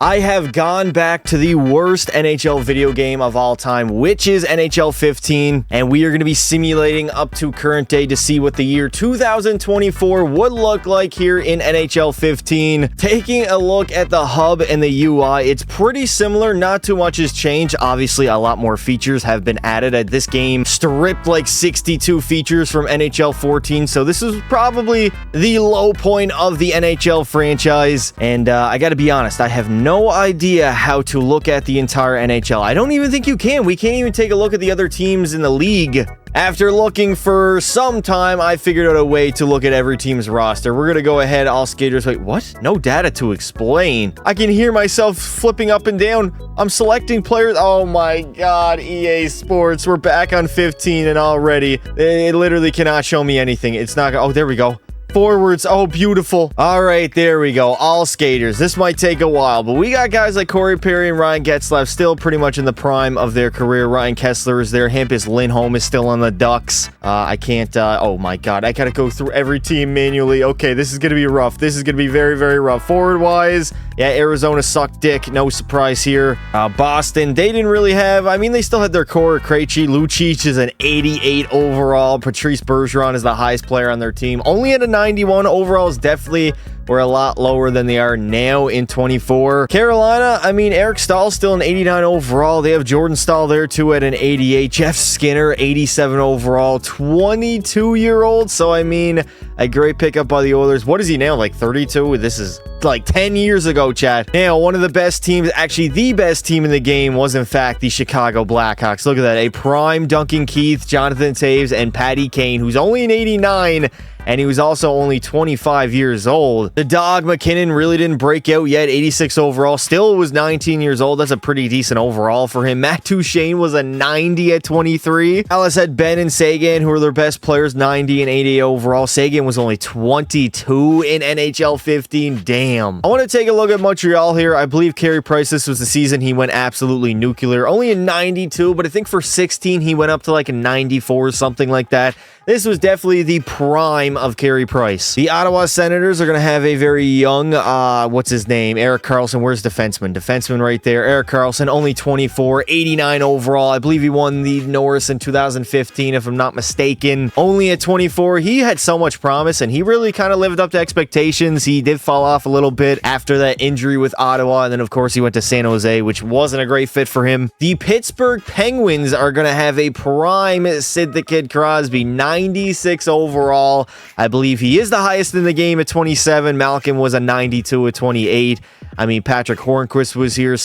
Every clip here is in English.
I have gone back to the worst NHL video game of all time, which is NHL 15, and we are going to be simulating up to current day to see what the year 2024 would look like here in NHL 15. Taking a look at the hub and the UI, it's pretty similar, not too much has changed. Obviously, a lot more features have been added. This game stripped like 62 features from NHL 14, so this is probably the low point of the NHL franchise, and I gotta be honest, I have no idea how to look at the entire NHL. I don't even think you can. We can't even take a look at the other teams in the league. After looking for some time, I figured out a way to look at every team's roster. We're gonna go ahead, all skaters. Wait, what? No data to explain. I can hear myself flipping up and down. I'm selecting players. Oh my god, EA Sports. We're back on 15 and already. It literally cannot show me anything. It's not. Oh, there we go. Forwards. Oh, beautiful. All right, there we go. All skaters. This might take a while, but we got guys like Corey Perry and Ryan Getzlaf still pretty much in the prime of their career. Ryan Kessler is there. Hampus Lindholm is still on the Ducks. I can't... oh, my God. I got to go through every team manually. Okay, this is going to be rough. This is going to be very, very rough. Forward-wise, yeah, Arizona sucked dick. No surprise here. Boston, they didn't really have... I mean, they still had their core. Krejci. Lucic is an 88 overall. Patrice Bergeron is the highest player on their team. Only at a 91 overall is definitely were a lot lower than they are now in 24. Carolina, I mean, Eric Stahl's still an 89 overall. They have Jordan Stahl there too at an 88. Jeff Skinner, 87 overall, 22-year-old. So, I mean, a great pickup by the Oilers. What is he now, like 32? This is like 10 years ago, chat. Now, one of the best teams, actually the best team in the game was, in fact, the Chicago Blackhawks. Look at that. A prime Duncan Keith, Jonathan Toews, and Patty Kane, who's only an 89, and he was also only 25 years old. The dog McKinnon really didn't break out yet, 86 overall, still was 19 years old. That's a pretty decent overall for him. Matt Duchene was a 90 at 23. Dallas had Ben and Sagan, who are their best players, 90 and 88 overall. Sagan was only 22 in NHL 15. Damn. I want to take a look at Montreal here. I believe Carey Price, this was the season he went absolutely nuclear. Only a 92, but I think for 16 he went up to like a 94 or something like that. This was definitely the prime of Carey Price. The Ottawa Senators are going to have a very young, what's his name? Erik Karlsson. Where's defenseman? Defenseman right there. Erik Karlsson, only 24, 89 overall. I believe he won the Norris in 2015, if I'm not mistaken. Only at 24. He had so much promise, and he really kind of lived up to expectations. He did fall off a little bit after that injury with Ottawa, and then, of course, he went to San Jose, which wasn't a great fit for him. The Pittsburgh Penguins are going to have a prime Sid the Kid Crosby, 96 overall. I believe he is the highest in the game at 27. Malkin was a 92 at 28. I mean, Patrick Hornquist was here.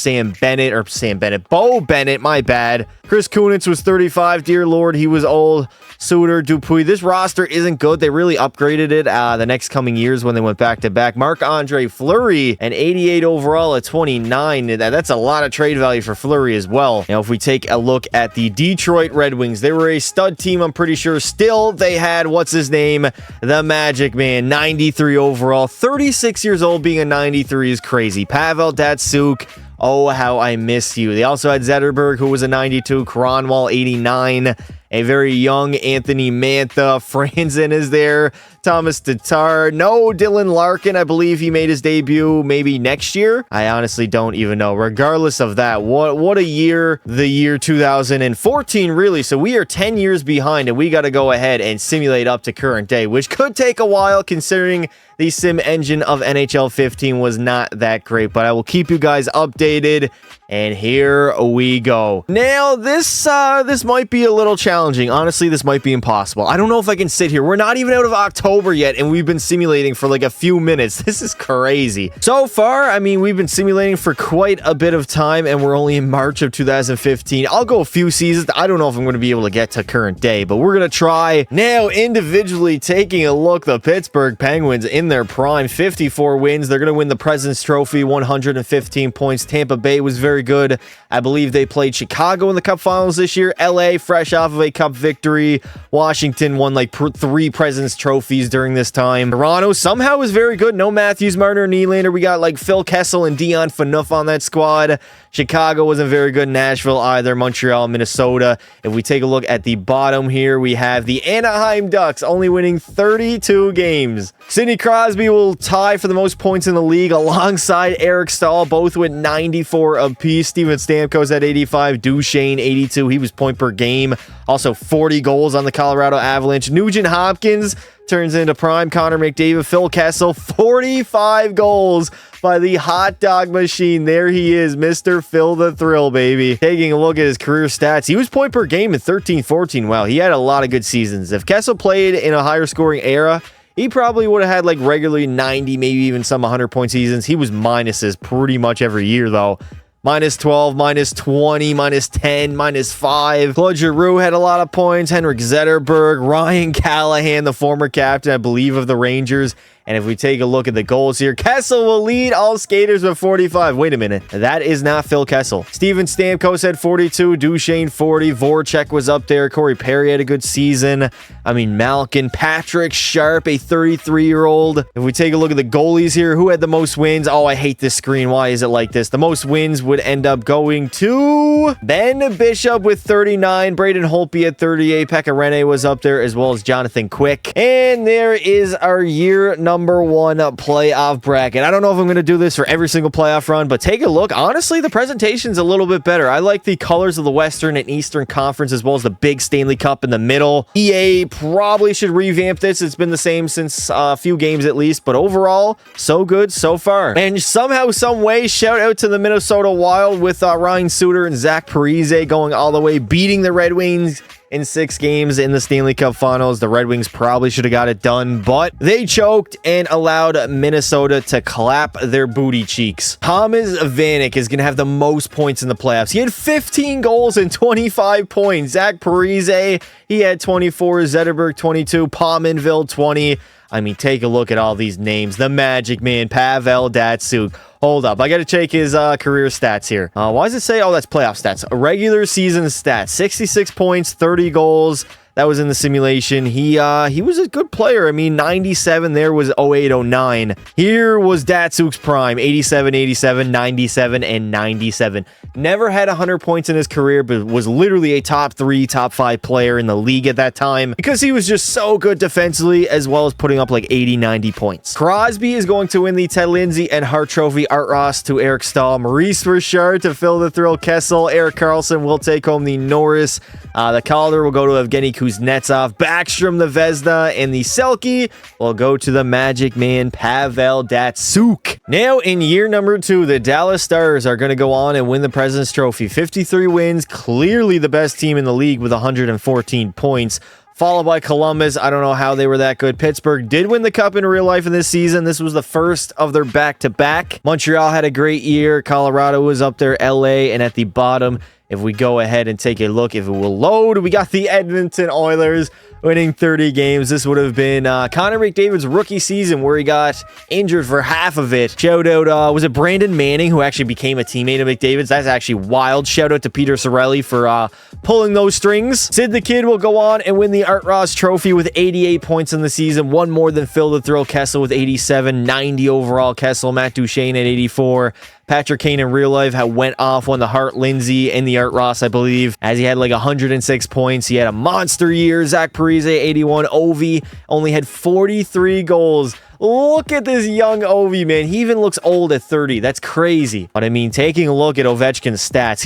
Bo Bennett, my bad. Chris Kunitz was 35. Dear Lord, he was old. Suter, Dupuis. This roster isn't good. They really upgraded it the next coming years when they went back-to-back. Marc-Andre Fleury, an 88 overall at 29. That's a lot of trade value for Fleury as well. Now, if we take a look at the Detroit Red Wings, they were a stud team, I'm pretty sure. Still, they had, what's his name? The Magic Man, 93 overall. 36 years old, being a 93 is crazy. Pavel Datsyuk. Oh, how I miss you. They also had Zetterberg, who was a 92. Kronwall, 89. A very young Anthony Mantha. Franzen is there. Thomas Tatar. No Dylan Larkin. I believe he made his debut maybe next year. I honestly don't even know. Regardless of that, what a year. The year 2014, really. So we are 10 years behind, and we got to go ahead and simulate up to current day, which could take a while considering the sim engine of NHL 15 was not that great, but I will keep you guys updated, and here we go. Now, this might be a little challenging. Honestly, this might be impossible. I don't know if I can sit here. We're not even out of October yet, and we've been simulating for like a few minutes. This is crazy. So far, I mean, we've been simulating for quite a bit of time, and we're only in March of 2015. I'll go a few seasons. I don't know if I'm going to be able to get to current day, but we're going to try. Now, individually taking a look, the Pittsburgh Penguins in their prime, 54 wins. They're going to win the President's Trophy, 115 points. Tampa Bay was very good. I believe they played Chicago in the Cup Finals this year. LA, fresh off of a Cup victory. Washington won like 3 President's Trophies rookies during this time. Toronto somehow was very good. No Matthews, Marner, and Nylander. We got like Phil Kessel and Dion Phaneuf on that squad. Chicago wasn't very good. Nashville either. Montreal, Minnesota. If we take a look at the bottom here, we have the Anaheim Ducks only winning 32 games. Sidney Crosby will tie for the most points in the league alongside Eric Stahl, both with 94 apiece. Steven Stamkos at 85, Duchesne 82. He was point per game. Also 40 goals on the Colorado Avalanche. Nugent Hopkins turns into prime Connor McDavid. Phil Kessel, 45 goals by the hot dog machine. There he is, Mr. Phil the Thrill, baby. Taking a look at his career stats, he was point per game in 13-14. Wow, he had a lot of good seasons. If Kessel played in a higher scoring era, he probably would have had like regularly 90, maybe even some 100-point seasons. He was minuses pretty much every year, though. Minus 12, minus 20, minus 10, minus 5. Claude Giroux had a lot of points. Henrik Zetterberg, Ryan Callahan, the former captain, I believe, of the Rangers. And if we take a look at the goals here, Kessel will lead all skaters with 45. Wait a minute. That is not Phil Kessel. Steven Stamkos had 42. Duchesne 40. Voracek was up there. Corey Perry had a good season. I mean, Malkin. Patrick Sharp, a 33-year-old. If we take a look at the goalies here, who had the most wins? Oh, I hate this screen. Why is it like this? The most wins would end up going to Ben Bishop with 39. Braden Holtby at 38. Pekka Rinne was up there, as well as Jonathan Quick. And there is our year number 1 playoff bracket. I don't know if I'm going to do this for every single playoff run, but take a look. Honestly, the presentation's a little bit better. I like the colors of the Western and Eastern Conference, as well as the big Stanley Cup in the middle. EA probably should revamp this. It's been the same since a few games at least, but overall, so good so far. And somehow, some way, shout out to the Minnesota Wild with Ryan Suter and Zach Parise going all the way, beating the Red Wings in 6 games in the Stanley Cup Finals. The Red Wings probably should have got it done, but they choked and allowed Minnesota to clap their booty cheeks. Thomas Vanek is going to have the most points in the playoffs. He had 15 goals and 25 points. Zach Parise, he had 24. Zetterberg, 22. Pominville, 20. I mean, take a look at all these names. The Magic Man, Pavel Datsyuk. Hold up, I gotta check his career stats here. Why does it say, oh, that's playoff stats? A regular season stats, 66 points, 30 goals. That was in the simulation. He was a good player. I mean, 97 there was 08-09. Here was Datsyuk's prime, 87, 87, 97, and 97. Never had 100 points in his career, but was literally a top 3, top 5 player in the league at that time because he was just so good defensively, as well as putting up like 80, 90 points. Crosby is going to win the Ted Lindsay and Hart Trophy. Art Ross to Eric Stahl. Maurice Richard to Phil the Thrill Kessel. Erik Karlsson will take home the Norris. The Calder will go to Evgeny Kuznetsov. Backstrom the Vezina, and the Selke will go to the Magic Man, Pavel Datsyuk. Now, in year number 2, the Dallas Stars are going to go on and win the President's Trophy. 53 wins, clearly the best team in the league with 114 points. Followed by Columbus. I don't know how they were that good. Pittsburgh did win the Cup in real life in this season. This was the first of their back-to-back. Montreal had a great year. Colorado was up there. LA, and at the bottom, if we go ahead and take a look, if it will load, we got the Edmonton Oilers winning 30 games. This would have been Connor McDavid's rookie season where he got injured for half of it. Shout out, was it Brandon Manning who actually became a teammate of McDavid's? That's actually wild. Shout out to Peter Cirelli for pulling those strings. Sid the Kid will go on and win the Art Ross Trophy with 88 points in the season. One more than Phil the Thrill Kessel with 87. 90 overall Kessel. Matt Duchesne at 84. Patrick Kane in real life went off, won the Hart Lindsay and the Art Ross, I believe, as he had like 106 points. He had a monster year. Zach Parise, 81. Ovi only had 43 goals. Look at this young Ovi, man. He even looks old at 30. That's crazy. But I mean, taking a look at Ovechkin's stats,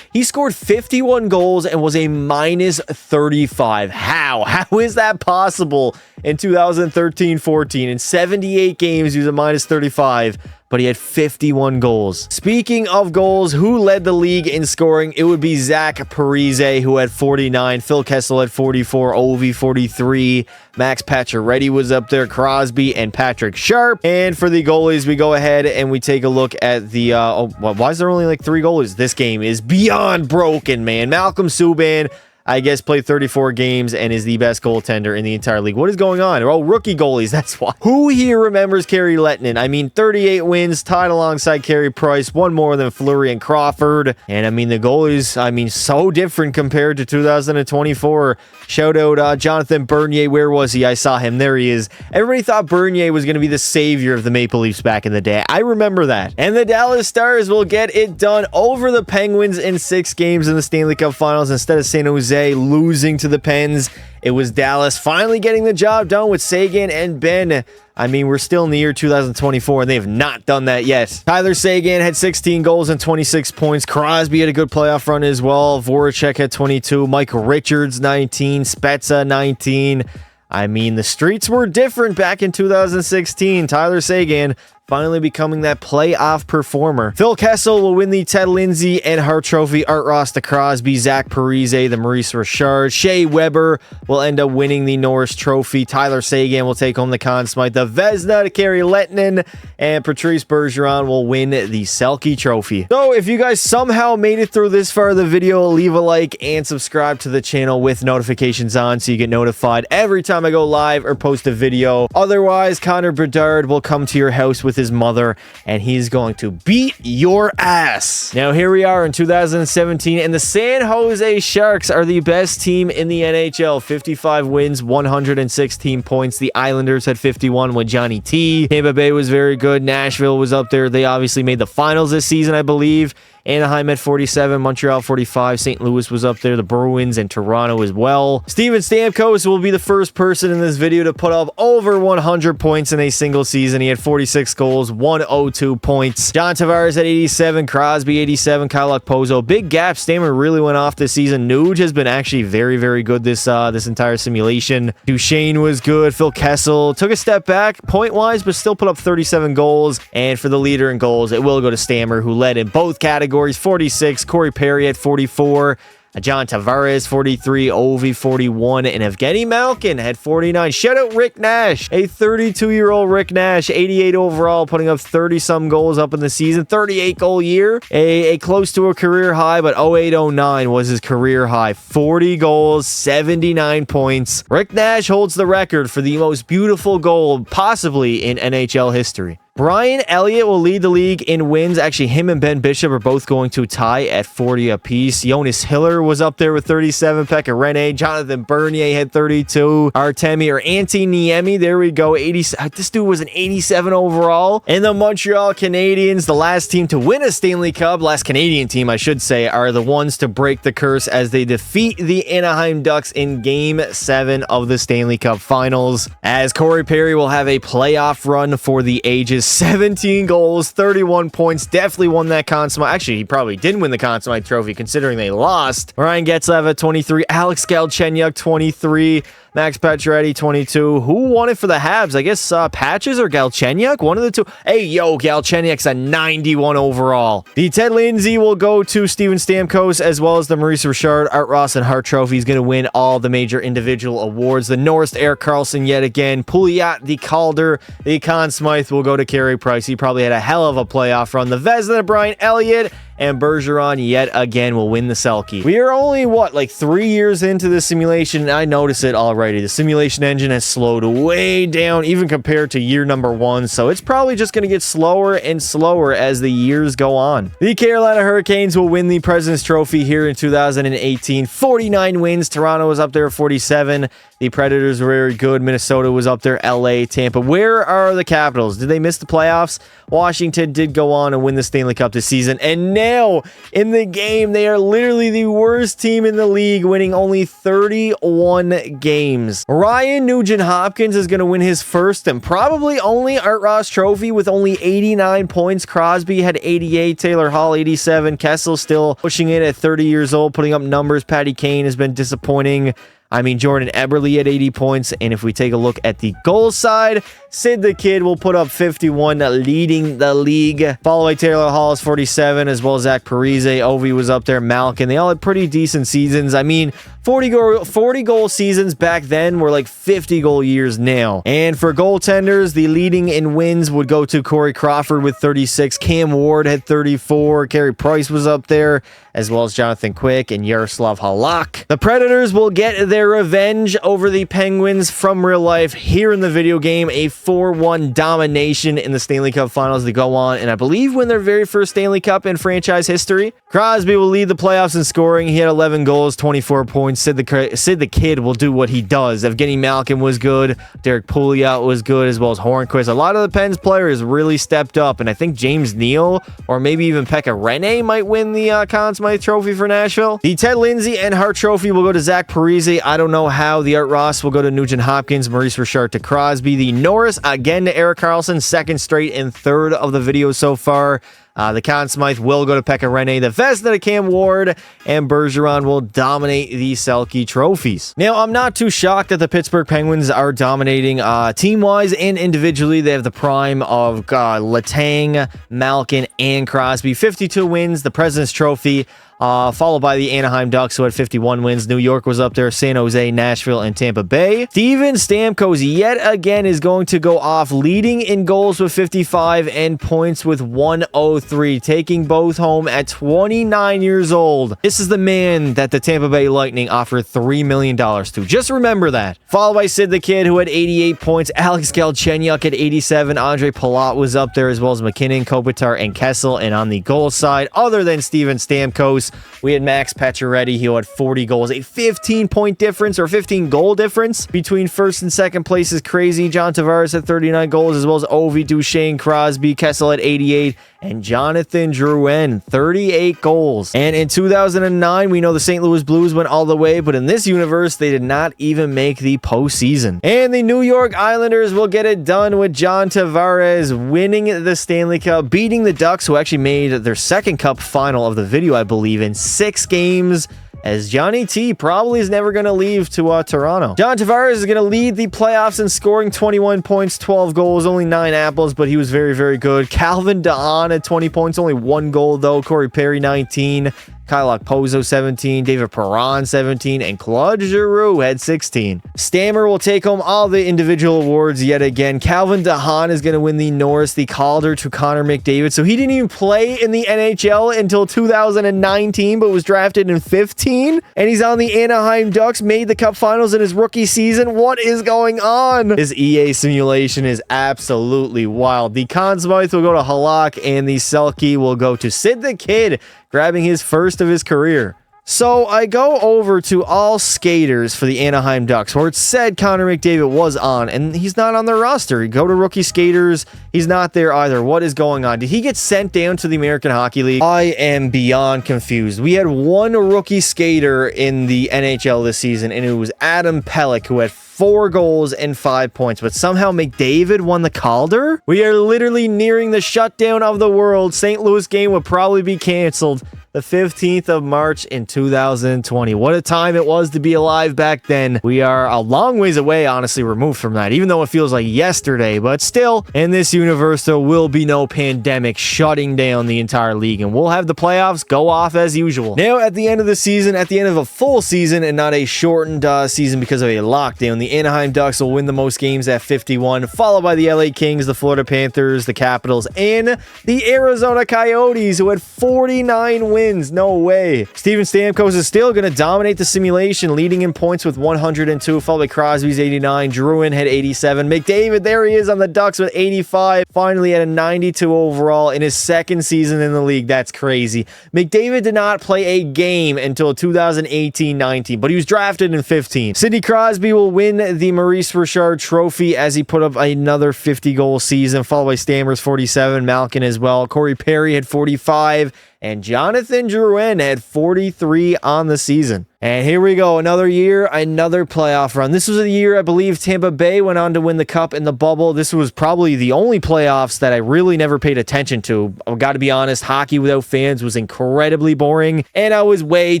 he scored 51 goals and was a minus 35. How is that possible in 2013-14? In 78 games, he was a minus 35. But he had 51 goals. Speaking of goals, who led the league in scoring? It would be Zach Parise, who had 49. Phil Kessel had 44. Ovi, 43. Max Pacioretty was up there. Crosby and Patrick Sharp. And for the goalies, we go ahead and we take a look at the... why is there only like 3 goalies? This game is beyond broken, man. Malcolm Subban, I guess, played 34 games and is the best goaltender in the entire league. What is going on? Oh, rookie goalies, that's why. Who here remembers Carey Lettinen? I mean, 38 wins, tied alongside Carey Price, one more than Fleury and Crawford. And I mean, the goalies, I mean, so different compared to 2024. Shout out Jonathan Bernier. Where was he? I saw him. There he is. Everybody thought Bernier was going to be the savior of the Maple Leafs back in the day. I remember that. And the Dallas Stars will get it done over the Penguins in 6 games in the Stanley Cup Finals instead of San Jose losing to the Pens. It was Dallas finally getting the job done with Seguin and Benn. I mean, we're still in the year 2024, and they have not done that yet. Tyler Seguin had 16 goals and 26 points. Crosby had a good playoff run as well. Voracek had 22. Mike Richards, 19. Spezza, 19. I mean, the streets were different back in 2016. Tyler Seguin finally becoming that playoff performer. Phil Kessel will win the Ted Lindsay and Hart Trophy. Art Ross to Crosby, Zach Parise, the Maurice Richard. Shea Weber will end up winning the Norris Trophy. Tyler Seguin will take home the Conn Smythe. The Vezina to Carey Lettinen, and Patrice Bergeron will win the Selke Trophy. So if you guys somehow made it through this far of the video, leave a like and subscribe to the channel with notifications on so you get notified every time I go live or post a video. Otherwise, Connor Bedard will come to your house with his mother and he's going to beat your ass. Now here we are in 2017 and the San Jose Sharks are the best team in the NHL. 55 wins, 116 points. The Islanders had 51 with Johnny T. Tampa Bay was very good. Nashville was up there. They obviously made the finals this season, I believe. Anaheim at 47, Montreal 45, St. Louis was up there, the Bruins and Toronto as well. Steven Stamkos will be the first person in this video to put up over 100 points in a single season. He had 46 goals, 102 points. John Tavares at 87, Crosby 87, Kyle Okposo. Big gap. Stammer really went off this season. Nuge has been actually very, very good this entire simulation. Duchesne was good. Phil Kessel took a step back point-wise, but still put up 37 goals. And for the leader in goals, it will go to Stammer, who led in both categories. 46, Corey Perry at 44, John Tavares 43, Ovi 41, and Evgeny Malkin had 49. Shout out Rick Nash, a 32-year-old Rick Nash, 88 overall, putting up 30-some goals up in the season, 38-goal year, a close to a career high, but 08-09 was his career high, 40 goals, 79 points. Rick Nash holds the record for the most beautiful goal possibly in NHL history. Brian Elliott will lead the league in wins. Actually, him and Ben Bishop are both going to tie at 40 apiece. Jonas Hiller was up there with 37. Pekka Rinne. Jonathan Bernier had 32. Artemi or Antti Niemi. There we go. 80. This dude was an 87 overall. And the Montreal Canadiens, the last team to win a Stanley Cup, last Canadian team, I should say, are the ones to break the curse as they defeat the Anaheim Ducks in Game 7 of the Stanley Cup Finals. As Corey Perry will have a playoff run for the ages. 17 goals, 31 points, definitely won that Conn Smythe. Actually, he probably didn't win the Conn Smythe trophy considering they lost. Ryan Getzlav at 23, Alex Galchenyuk 23, Max Pacioretty 22. Who won it for the Habs? I guess Patches or Galchenyuk? One of the two. Hey, yo, Galchenyuk's a 91 overall. The Ted Lindsay will go to Steven Stamkos as well as the Maurice Richard, Art Ross, and Hart Trophy. He's going to win all the major individual awards. The Norris to Erik Karlsson yet again. Pouliot, the Calder, the Conn Smythe will go to Carey Price. He probably had a hell of a playoff run. The Vezina, Brian Elliott, and Bergeron yet again will win the Selke. We are only, what, like 3 years into the simulation, and I notice it already. The simulation engine has slowed way down, even compared to year number 1, so it's probably just going to get slower and slower as the years go on. The Carolina Hurricanes will win the President's Trophy here in 2018. 49 wins. Toronto was up there at 47. The Predators were very good. Minnesota was up there. LA, Tampa. Where are the Capitals? Did they miss the playoffs? Washington did go on and win the Stanley Cup this season. And now, in the game, they are literally the worst team in the league, winning only 31 games. Ryan Nugent-Hopkins is going to win his first and probably only Art Ross Trophy with only 89 points. Crosby had 88. Taylor Hall, 87. Kessel still pushing it at 30 years old, putting up numbers. Patty Kane has been disappointing. I mean, Jordan Eberle had 80 points. And if we take a look at the goal side, Sid the Kid will put up 51, leading the league. Followed by Taylor Hall's 47, as well as Zach Parise. Ovi was up there, Malkin. They all had pretty decent seasons. I mean, 40 goal seasons back then were like 50 goal years now. And for goaltenders, the leading in wins would go to Corey Crawford with 36. Cam Ward had 34. Carey Price was up there, as well as Jonathan Quick and Yaroslav Halak. The Predators will get their revenge over the Penguins from real life here in the video game. A 4-1 domination in the Stanley Cup Finals to go on, and I believe win their very first Stanley Cup in franchise history. Crosby will lead the playoffs in scoring. He had 11 goals, 24 points. Sid the Kid will do what he does. Evgeny Malkin was good. Derek Pouliot was good, as well as Hornquist. A lot of the Pens players really stepped up, and I think James Neal or maybe even Pekka Rinne might win the Conn Smythe Trophy for Nashville. The Ted Lindsay and Hart Trophy will go to Zach Parise. I don't know how. The Art Ross will go to Nugent Hopkins. Maurice Richard to Crosby. The Norris again to Erik Karlsson, second straight and third of the video so far. The Conn Smythe will go to Pekka Rinne. The Vezina to Cam Ward, and Bergeron will dominate the Selke trophies. Now, I'm not too shocked that the Pittsburgh Penguins are dominating team-wise and individually. They have the prime of Letang, Malkin, and Crosby. 52 wins, the President's Trophy. Followed by the Anaheim Ducks, who had 51 wins. New York was up there, San Jose, Nashville, and Tampa Bay. Steven Stamkos yet again is going to go off, leading in goals with 55 and points with 103, taking both home at 29 years old. This is the man that the Tampa Bay Lightning offered $3 million to. Just remember that. Followed by Sid the Kid, who had 88 points. Alex Galchenyuk at 87. Andre Palat was up there, as well as McKinnon, Kopitar, and Kessel. And on the goal side, other than Steven Stamkos, we had Max Pacioretty, who had 40 goals. A 15-point difference, or 15-goal difference between first and second place is crazy. John Tavares had 39 goals, as well as Ovi, Duchesne, Crosby, Kessel at 88, and Jonathan Drouin, 38 goals. And in 2009, we know the St. Louis Blues went all the way, but in this universe, they did not even make the postseason. And the New York Islanders will get it done with John Tavares winning the Stanley Cup, beating the Ducks, who actually made their second cup final of the video, I believe, in 6 games, as Johnny T probably is never going to leave to Toronto. John Tavares is going to lead the playoffs in scoring, 21 points, 12 goals, only 9 apples, but he was very, very good. Calvin DeHaan at 20 points, only 1 goal, though. Corey Perry, 19. Kyle Okposo, 17. David Perron, 17. And Claude Giroux had 16. Stammer will take home all the individual awards yet again. Calvin DeHaan is going to win the Norris, the Calder to Connor McDavid. So he didn't even play in the NHL until 2019, but was drafted in 15. And he's on the Anaheim Ducks, made the Cup Finals in his rookie season. What is going on? This EA simulation is absolutely wild. The Conn Smythe will go to Halak, and the Selke will go to Sid the Kid, grabbing his first of his career. So I go over to all skaters for the Anaheim Ducks, where it said Connor McDavid was on, and he's not on their roster. You go to rookie skaters, he's not there either. What is going on? Did he get sent down to the American Hockey League? I am beyond confused. We had one rookie skater in the NHL this season, and it was Adam Pelech, who had 4 goals and 5 points, but somehow McDavid won the Calder? We are literally nearing the shutdown of the world. St. Louis game would probably be canceled the 15th of March in 2020. What a time it was to be alive back then. We are a long ways away, honestly, removed from that, even though it feels like yesterday, but still, in this universe, there will be no pandemic shutting down the entire league, and we'll have the playoffs go off as usual. Now, at the end of the season, at the end of a full season and not a shortened season because of a lockdown, the Anaheim Ducks will win the most games at 51, followed by the LA Kings, the Florida Panthers, the Capitals, and the Arizona Coyotes, who had 49 wins. No way. Steven Stamkos is still going to dominate the simulation, leading in points with 102, followed by Crosby's 89. Drouin had 87. McDavid, there he is on the Ducks with 85. Finally at a 92 overall in his second season in the league. That's crazy. McDavid did not play a game until 2018-19, but he was drafted in 15. Sidney Crosby will win the Maurice Richard Trophy as he put up another 50-goal season, followed by Stammer's 47, Malkin as well. Corey Perry had 45, and Jonathan Drouin had 43 on the season. And here we go. Another year, another playoff run. This was a year, I believe, Tampa Bay went on to win the cup in the bubble. This was probably the only playoffs that I really never paid attention to. I've got to be honest, hockey without fans was incredibly boring, and I was way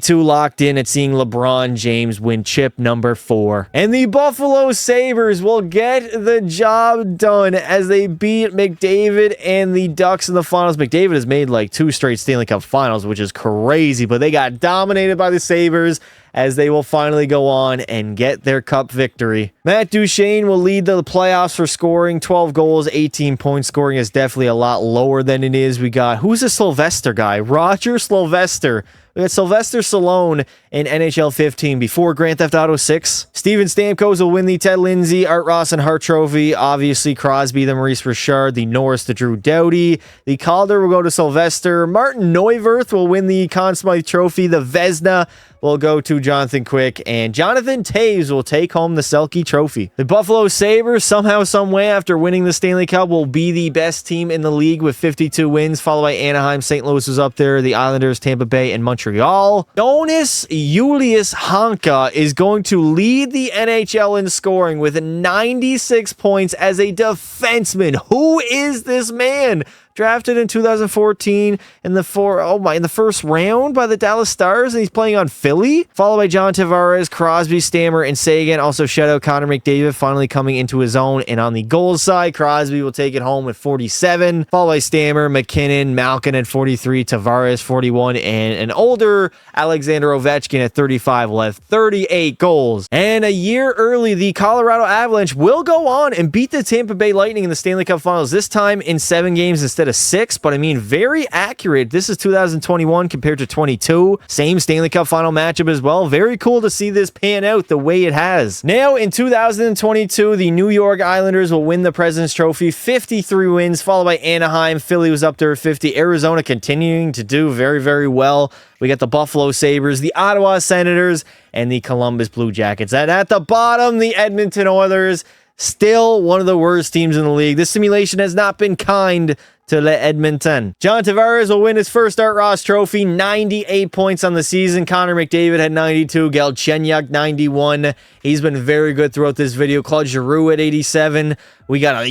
too locked in at seeing LeBron James win chip number 4. And the Buffalo Sabres will get the job done as they beat McDavid and the Ducks in the finals. McDavid has made like 2 straight Stanley Cup finals, which is crazy, but they got dominated by the Sabres as they will finally go on and get their cup victory. Matt Duchene will lead the playoffs for scoring, 12 goals, 18 points. Scoring is definitely a lot lower than it is. We got, who's the Sylvester guy? Roger Sylvester. We got Sylvester Stallone in NHL 15 before Grand Theft Auto 6. Steven Stamkos will win the Ted Lindsay, Art Ross, and Hart Trophy. Obviously, Crosby, the Maurice Richard, the Norris, the Drew Doughty. The Calder will go to Sylvester. Martin Neuwirth will win the Conn Smythe Trophy. The Vezina will go to Jonathan Quick, and Jonathan Toews will take home the Selke Trophy. The Buffalo Sabres, somehow, someway, after winning the Stanley Cup, will be the best team in the league with 52 wins, followed by Anaheim. St. Louis is up there, the Islanders, Tampa Bay, and Montreal. Jonas Julius Honka is going to lead the NHL in scoring with 96 points as a defenseman. Who is this man? Drafted in 2014 in the first round by the Dallas Stars, and he's playing on Philly. Followed by John Tavares, Crosby, Stammer, and Sagan. Also, shout out Connor McDavid finally coming into his own. And on the goals side, Crosby will take it home with 47. Followed by Stammer, McKinnon, Malkin at 43, Tavares 41, and an older Alexander Ovechkin at 35 will have 38 goals. And a year early, the Colorado Avalanche will go on and beat the Tampa Bay Lightning in the Stanley Cup Finals. This time in 7 games instead of 6, but I mean, very accurate. This is 2021 compared to 22. Same Stanley Cup final matchup as well. Very cool to see this pan out the way it has. Now, in 2022, the New York Islanders will win the President's Trophy, 53 wins, followed by Anaheim. Philly was up there at 50. Arizona continuing to do very, very well. We got the Buffalo Sabres, the Ottawa Senators, and the Columbus Blue Jackets. And at the bottom, the Edmonton Oilers, still one of the worst teams in the league. This simulation has not been kind to Edmonton. John Tavares will win his first Art Ross Trophy, 98 points on the season. Connor McDavid had 92, Galchenyuk 91. He's been very good throughout this video. Claude Giroux at 87. We got a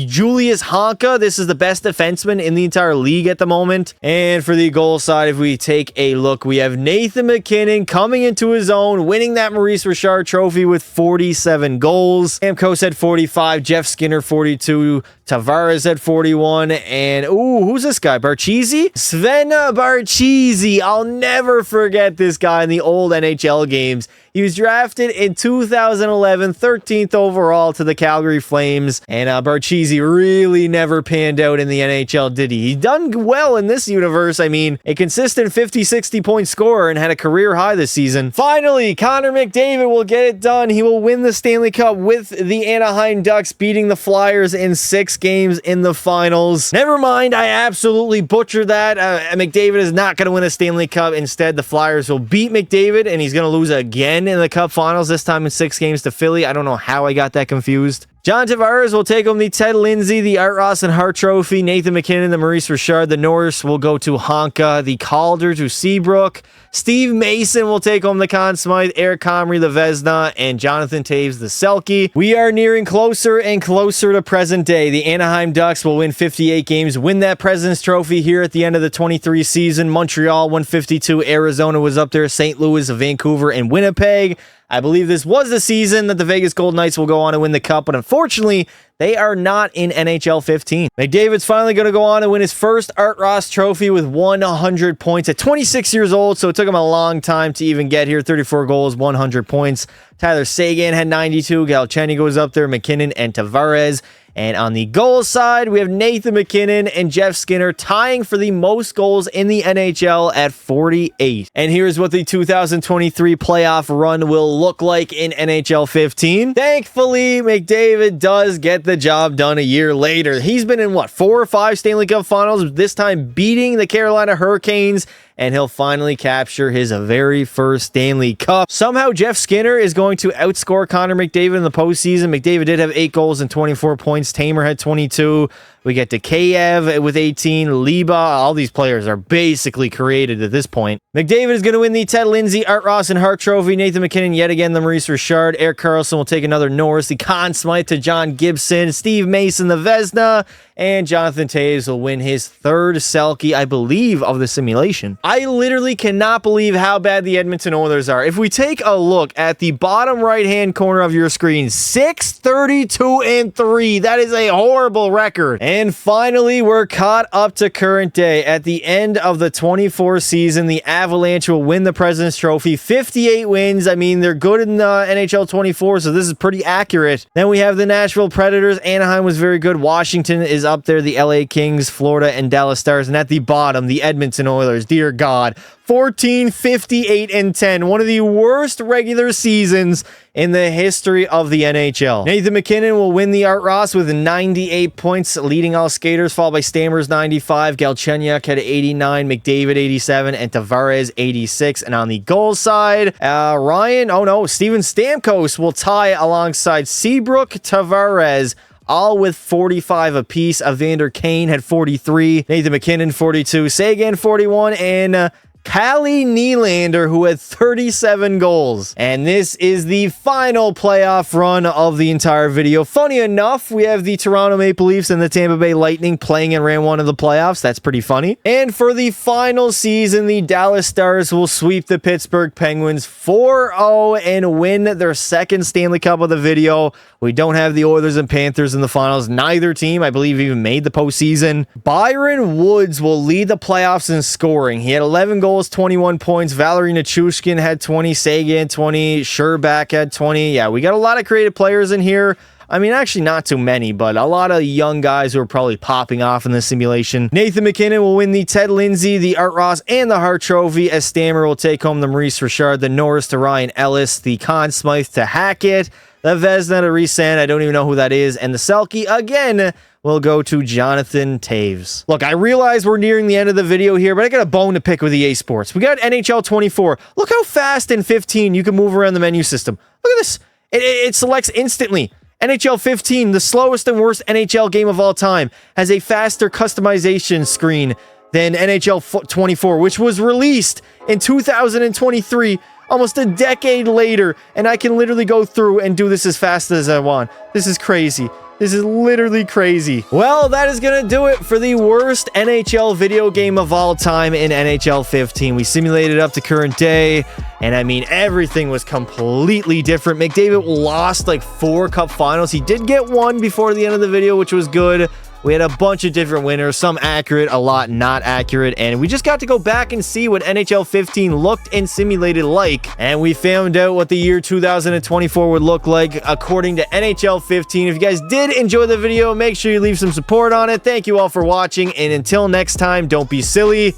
Julius Honka. This is the best defenseman in the entire league at the moment. And for the goal side, if we take a look, we have Nathan McKinnon coming into his own, winning that Maurice Richard Trophy with 47 goals. Stamkos at 45, Jeff Skinner 42, Tavares at 41, and who's this guy? Barchisi? Sven Barchisi. I'll never forget this guy in the old NHL games. He was drafted in 2011, 13th overall to the Calgary Flames, and Barchisi really never panned out in the NHL, did he? He done well in this universe. I mean, a consistent 50, 60-point scorer and had a career high this season. Finally, Connor McDavid will get it done. He will win the Stanley Cup with the Anaheim Ducks, beating the Flyers in 6 games in the finals. Never mind, I absolutely butchered that. McDavid is not going to win a Stanley Cup. Instead, the Flyers will beat McDavid, and he's going to lose again in the Cup Finals, this time in 6 games to Philly. I don't know how I got that confused. John Tavares will take home the Ted Lindsay, the Art Ross and Hart Trophy. Nathan McKinnon, the Maurice Richard, the Norris will go to Honka, the Calder to Seabrook. Steve Mason will take home the Conn Smythe, Eric Comrie, the Vezina, and Jonathan Toews, the Selke. We are nearing closer and closer to present day. The Anaheim Ducks will win 58 games, win that President's Trophy here at the end of the 23 season. Montreal won 52. Arizona was up there. St. Louis, Vancouver, and Winnipeg. I believe this was the season that the Vegas Golden Knights will go on and win the Cup, but unfortunately, they are not in NHL 15. McDavid's finally going to go on and win his first Art Ross Trophy with 100 points at 26 years old, so it took him a long time to even get here. 34 goals, 100 points. Tyler Seguin had 92. Galchenyuk goes up there, McKinnon and Tavares. And on the goal side, we have Nathan McKinnon and Jeff Skinner tying for the most goals in the NHL at 48. And here's what the 2023 playoff run will look like in NHL 15. Thankfully, McDavid does get the job done a year later. He's been in, 4 or 5 Stanley Cup Finals, this time beating the Carolina Hurricanes, and he'll finally capture his very first Stanley Cup. Somehow, Jeff Skinner is going to outscore Connor McDavid in the postseason. McDavid did have 8 goals and 24 points. Tamer had 22. We get Dekayev with 18, Liba. All these players are basically created at this point. McDavid is going to win the Ted Lindsay, Art Ross, and Hart Trophy. Nathan MacKinnon yet again the Maurice Richard. Eric Carlson will take another Norris. The Conn Smythe to John Gibson. Steve Mason the Vezina. And Jonathan Toews will win his third Selke, I believe, of the simulation. I literally cannot believe how bad the Edmonton Oilers are. If we take a look at the bottom right-hand corner of your screen, 6-32-3. That is a horrible record. And finally, we're caught up to current day. At the end of the 24 season, the Avalanche will win the President's Trophy. 58 wins. I mean, they're good in the NHL 24, so this is pretty accurate. Then we have the Nashville Predators. Anaheim was very good. Washington is up there, the LA Kings, Florida, and Dallas Stars. And at the bottom, the Edmonton Oilers. Dear God, 14, 58, and 10. One of the worst regular seasons in the history of the NHL. Nathan MacKinnon will win the Art Ross with 98 points, leading all skaters, followed by Stammers 95, Galchenyuk had 89, McDavid 87, and Tavares 86. And on the goal side, Steven Stamkos will tie alongside Seabrook, Tavares, all with 45 apiece. Evander Kane had 43, Nathan MacKinnon 42, Sagan 41, and Kalle Nylander, who had 37 goals. And this is the final playoff run of the entire video. Funny enough, we have the Toronto Maple Leafs and the Tampa Bay Lightning playing in round one of the playoffs. That's pretty funny. And for the final season, the Dallas Stars will sweep the Pittsburgh Penguins 4-0 and win their second Stanley Cup of the video. We don't have the Oilers and Panthers in the finals. Neither team, I believe, even made the postseason. Byron Woods will lead the playoffs in scoring. He had 11 goals, 21 points. Valerie Nichushkin had 20. Sagan 20. Sherbak had 20. Yeah, we got a lot of creative players in here. I mean, actually not too many, but a lot of young guys who are probably popping off in this simulation. Nathan MacKinnon will win the Ted Lindsay, the Art Ross, and the Hart Trophy, as Stammer will take home the Maurice Richard, the Norris to Ryan Ellis, the Conn Smythe to Hackett, the Vezina to Resand, I don't even know who that is, and the Selke, again, will go to Jonathan Toews. Look, I realize we're nearing the end of the video here, but I got a bone to pick with EA Sports. We got NHL 24. Look how fast in 15 you can move around the menu system. Look at this. It selects instantly. NHL 15, the slowest and worst NHL game of all time, has a faster customization screen than NHL 24, which was released in 2023, almost a decade later, and I can literally go through and do this as fast as I want. This is crazy. This is literally crazy. Well, that is going to do it for the worst NHL video game of all time in NHL 15. We simulated up to current day, and I mean, everything was completely different. McDavid lost like 4 cup finals. He did get one before the end of the video, which was good. We had a bunch of different winners, some accurate, a lot not accurate, and we just got to go back and see what NHL 15 looked and simulated like, and we found out what the year 2024 would look like according to NHL 15. If you guys did enjoy the video, make sure you leave some support on it. Thank you all for watching, and until next time, don't be silly.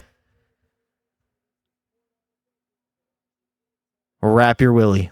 Wrap your willy.